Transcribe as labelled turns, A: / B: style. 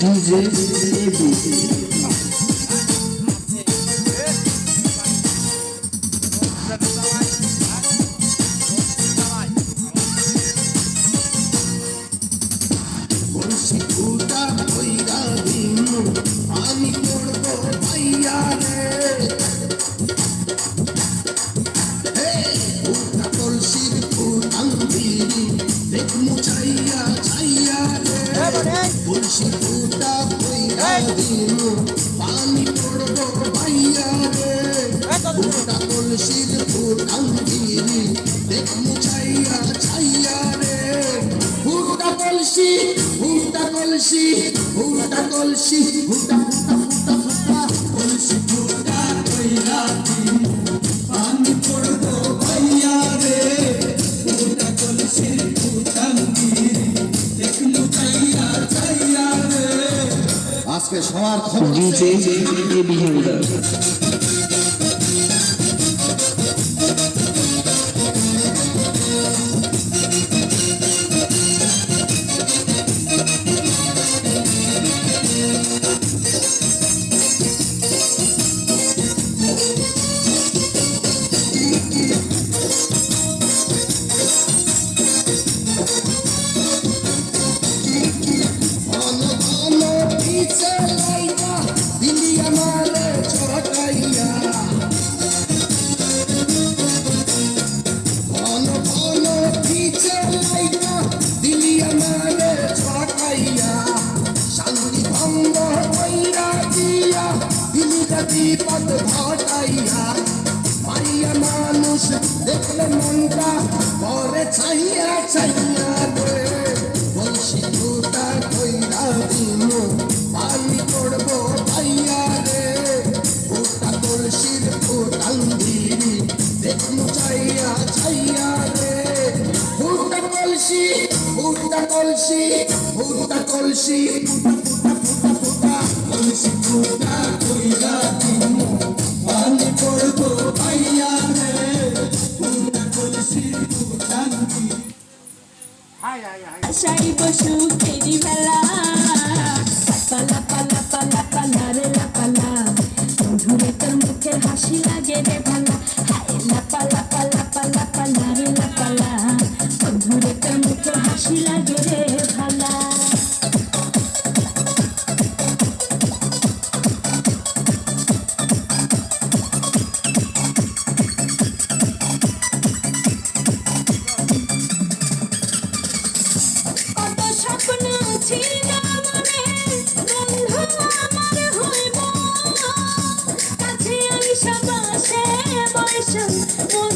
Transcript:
A: DJ AB
B: বলছি ফুটা কইরা দিন আমি করব ভাইয়া রে ফুটা কলসির ফুটান দিরি দেখ মুচাইয়া চাইয়া রে বলছি ফুটা কইরা দিন পানি করব ভাইয়া রে ফুটা কলসির ফুটান দিরি দেখ মুচাইয়া চাইয়া রে ফুটা কলসি ফুটা কলসি ফুটা কলসি ফুটা ফুটা ফুটা ফুটা কলসি ফুটা কইরা দিন পানি পড়ব ভাইয়া রে ফুটা কলসি ফুটান দিরি দেখলু চাইয়া চাইয়া রে আজকে সবার খবর
A: ডিজে এবি হালদার
B: ঘন ঘন পিছে লাইগা দিলি আমারে ছটাইয়া ঘন ঘন পিছে লাইগা দিলি আমারে ছটাইয়া শান্তি ভঙ্গ কইরা দিয়া দিলি বিপদ ঘটাইয়া মাইয়া মানুষ দেখলে মনটা পরে ছাইয়া ছাইয়া রে বলছি ফুটা কইরা দিন পানি করব ভাইয়া রে ফুটা কলসির ফুটান দিরি দেখনু চাইয়া চাইয়া রে ফুটা কলসি ফুটা কলসি ফুটা কলসি ফুটা ফুটা ফুটা ফুটা কলসি ফুটা কইরা দিন পানি করব ভাইয়া রে ফুটা কলসির ফুটান দিরি
C: আশাই বসুকেরি বেলা পালা পালা পালা পালা রে লাপালা বন্ধুরে তোর মুখের হাসি লাগে রে ভালা হায় লাপালা পালা পালা পালা রে লাপালা বন্ধুরে তোর মুখের হাসি লাগে রে ভালা কত স্বপ্ন ছিল মনে বন্ধু আমার হইব কাছে আইসা বসে বয়স মন